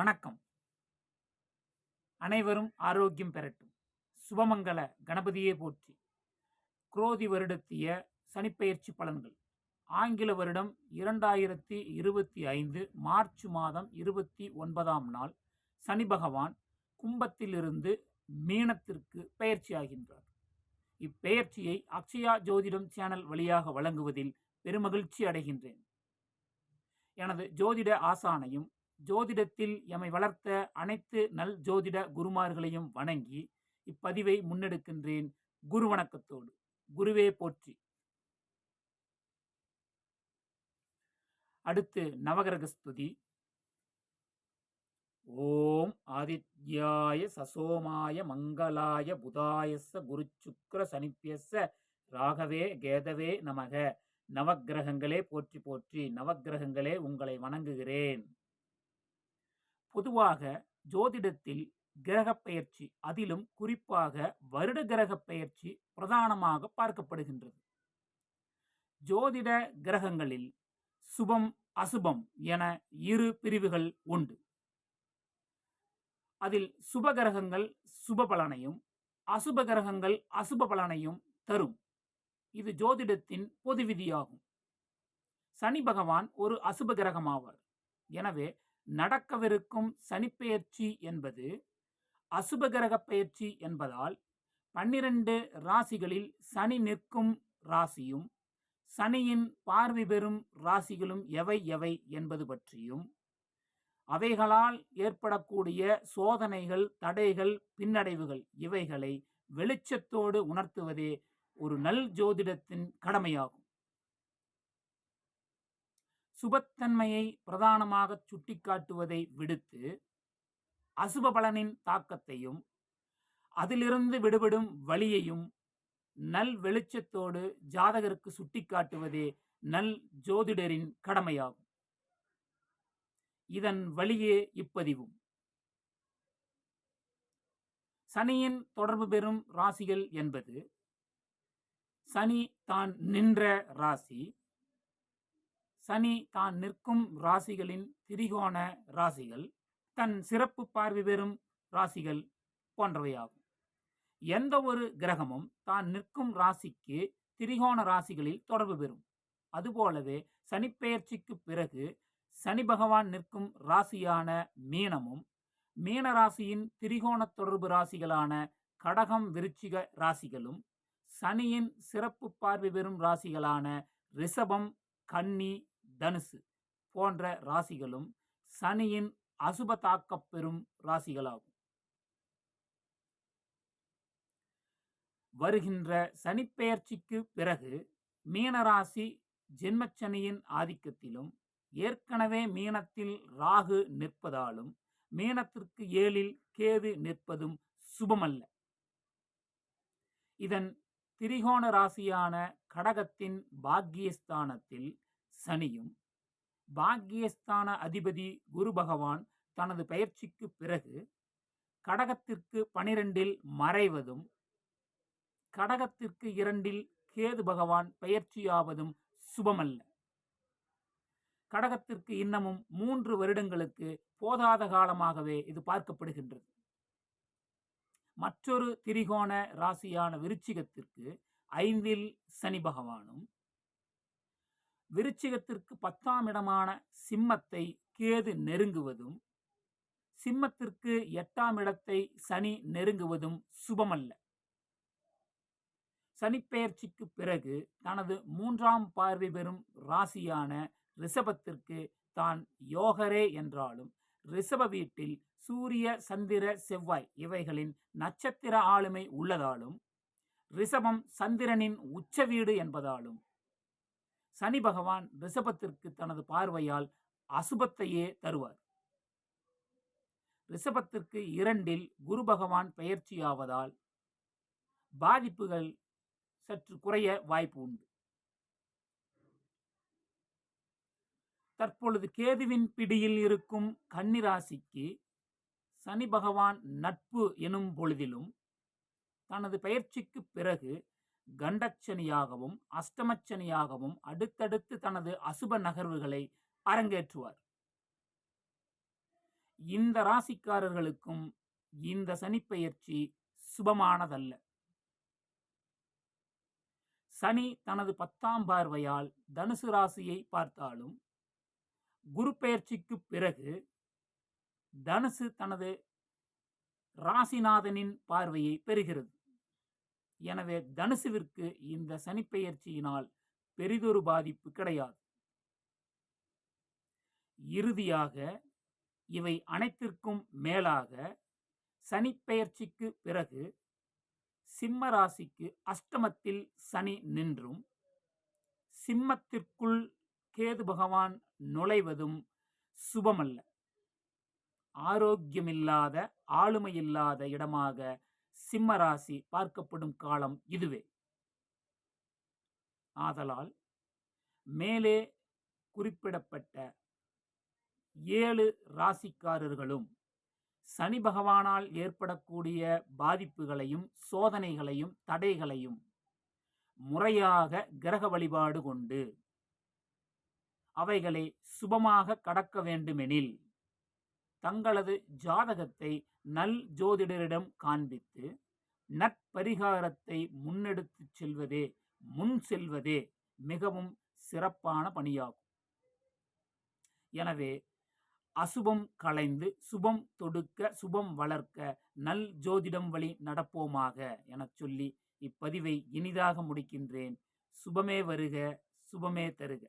வணக்கம். அனைவரும் ஆரோக்கியம் பெறட்டும். சுபமங்கல கணபதியே போற்றி. குரோதி வருடத்திய சனிப்பெயர்ச்சி பலன்கள். ஆங்கில வருடம் 2025 மார்ச் மாதம் 29ஆம் நாள் சனி பகவான் கும்பத்திலிருந்து மீனத்திற்கு பெயர்ச்சியாகின்றார். இப்பெயர்ச்சியை அக்ஷயா ஜோதிடம் சேனல் வழியாக வழங்குவதில் பெருமகிழ்ச்சி அடைகின்றேன். எனது ஜோதிட ஆசானையும் ஜோதிடத்தில் எமை வளர்த்த அனைத்து நல் ஜோதிட குருமார்களையும் வணங்கி இப்பதிவை முன்னெடுக்கின்றேன். குரு வணக்கத்தோடு. குருவே போற்றி. அடுத்து நவகிரக ஸ்துதி. ஓம் ஆதித்யாய சசோமாய மங்களாய புதாயஸ்ஸ குரு சுக்கிர சனிப்பியஸ்ஸ ராகவே கேதவே நமக. நவக்கிரகங்களே போற்றி போற்றி. நவக்கிரகங்களே உங்களை வணங்குகிறேன். பொதுவாக ஜோதிடத்தில் கிரகப் பெயர்ச்சி, அதிலும் குறிப்பாக வருட கிரகப் பெயர்ச்சி பிரதானமாக பார்க்கப்படுகின்றது. ஜோதிட கிரகங்களில் சுபம் அசுபம் என இரு பிரிவுகள் உண்டு. அதில் சுப கிரகங்கள் சுப பலனையும் அசுப கிரகங்கள் அசுப பலனையும் தரும். இது ஜோதிடத்தின் பொது விதியாகும். சனி பகவான் ஒரு அசுப கிரகமாவார். எனவே நடக்கவிருக்கும் சனிப்பெயர்ச்சி என்பது அசுப கிரக பெயர்ச்சி என்பதால் 12 ராசிகளில் சனி நிற்கும் ராசியும் சனியின் பார்வை பெறும் ராசிகளும் எவை எவை என்பது பற்றியும் அவைகளால் ஏற்படக்கூடிய சோதனைகள், தடைகள், பின்னடைவுகள் இவைகளை வெளிச்சத்தோடு உணர்த்துவதே ஒரு நல் ஜோதிடத்தின் கடமையாகும். சுபத்தன்மையை பிரதானமாக சுட்டிக்காட்டுவதை விடுத்து அசுப பலனின் தாக்கத்தையும் அதிலிருந்து விடுபடும் வழியையும் நல் வெளிச்சத்தோடு ஜாதகருக்கு சுட்டிக்காட்டுவதே நல் ஜோதிடரின் கடமையாகும். இதன் வழியே இப்பதிவும். சனியின் தொடர்பு பெறும் ராசிகள் என்பது சனி தான் நின்ற ராசி, சனி தான் நிற்கும் ராசிகளின் திரிகோண ராசிகள், தன் சிறப்பு பார்வை பெறும் ராசிகள் போன்றவையாகும். எந்த ஒரு கிரகமும் தான் நிற்கும் ராசிக்கு திரிகோண ராசிகளில் தொடர்பு பெறும். அதுபோலவே சனிப்பெயர்ச்சிக்கு பிறகு சனி பகவான் நிற்கும் ராசியான மீனமும் மீன ராசியின் திரிகோண தொடர்பு ராசிகளான கடகம் விருச்சிக ராசிகளும் சனியின் சிறப்பு பார்வை பெறும் ராசிகளான ரிஷபம் கன்னி தனுசு போன்ற ராசிகளும் சனியின் அசுப தாக்கப் பெறும் ராசிகளாகும். வருகின்ற சனிப்பெயர்ச்சிக்கு பிறகு மீனராசி ஜென்மச்சனியின் ஆதிக்கத்திலும் ஏற்கனவே மீனத்தில் ராகு நிற்பதாலும் மீனத்திற்கு 7ல் கேது நிற்பதும் சுபமல்ல. இதன் திரிகோண ராசியான கடகத்தின் பாக்கியஸ்தானத்தில் சனியும் பாக்கியஸ்தான அதிபதி குரு பகவான் தனது பெயர்ச்சிக்கு பிறகு கடகத்திற்கு 12ல் மறைவதும் கடகத்திற்கு 2ல் கேது பகவான் பெயர்ச்சியாவதும் சுபமல்ல. கடகத்திற்கு இன்னமும் 3 வருடங்களுக்கு போதாத காலமாகவே இது பார்க்கப்படுகின்றது. மற்றொரு திரிகோண ராசியான விருச்சிகத்திற்கு 5ல் சனி பகவானும் விருச்சிகத்திற்கு 10ஆம் இடமான சிம்மத்தை கேது நெருங்குவதும் சிம்மத்திற்கு 8ஆம் இடத்தை சனி நெருங்குவதும் சுபமல்ல. சனிப்பெயர்ச்சிக்கு பிறகு தனது 3ஆம் பார்வை பெறும் ராசியான ரிஷபத்திற்கு தான் யோகரே என்றாலும் ரிஷப வீட்டில் சூரிய சந்திர செவ்வாய் இவைகளின் நட்சத்திர ஆளுமை உள்ளதாலும் ரிஷபம் சந்திரனின் உச்ச வீடு என்பதாலும் சனி பகவான் ரிஷபத்திற்கு தனது பார்வையால் அசுபத்தையே தருவார். ரிஷபத்திற்கு 2ல் குரு பகவான் பெயர்ச்சியாவதால் பாதிப்புகள் சற்று குறைய வாய்ப்பு உண்டு. தற்பொழுது கேதுவின் பிடியில் இருக்கும் கன்னிராசிக்கு சனி பகவான் நட்பு எனும் பொழுதிலும் தனது பெயர்ச்சிக்கு பிறகு கண்டச்சனியாகவும் அஷ்டமச்சனியாகவும் அடுத்தடுத்து தனது அசுப நகர்வுகளை அரங்கேற்றுவார். இந்த ராசிக்காரர்களுக்கும் இந்த சனிப்பெயர்ச்சி சுபமானதல்ல. சனி தனது 10ஆம் பார்வையால் தனுசு ராசியை பார்த்தாலும், குரு பெயர்ச்சிக்கு பிறகு தனுசு தனது ராசிநாதனின் பார்வையை பெறுகிறது. எனவே தனுசுவிற்கு இந்த சனிப்பெயர்ச்சியினால் பெரிதொரு பாதிப்பு கிடையாது. இறுதியாக இவை அனைத்திற்கும் மேலாக சனிப்பெயர்ச்சிக்கு பிறகு சிம்ம ராசிக்கு அஷ்டமத்தில் சனி நின்றும், சிம்மத்திற்குள் கேது பகவான் நுழைவதும் சுபமல்ல. ஆரோக்கியமில்லாத, ஆளுமையில்லாத இடமாக சிம்ம ராசி பார்க்கப்படும் காலம் இதுவே. ஆதலால் மேலே குறிப்பிடப்பட்ட 7 ராசிக்காரர்களும் சனி பகவானால் ஏற்படக்கூடிய பாதிப்புகளையும், சோதனைகளையும், தடைகளையும் முறையாக கிரக வழிபாடு கொண்டு அவைகளை சுபமாக கடக்க வேண்டுமெனில் தங்களது ஜாதகத்தை நல் ஜோதிடரிடம் காண்பித்து நற்பரிகாரத்தை முன் செல்வதே மிகவும் சிறப்பான பணியாகும். எனவே அசுபம் களைந்து சுபம் தொடுக்க, சுபம் வளர்க்க நல் ஜோதிடம் வழி நடப்போமாக எனச் சொல்லி இப்பதிவை இனிதாக முடிக்கின்றேன். சுபமே வருக, சுபமே தருக.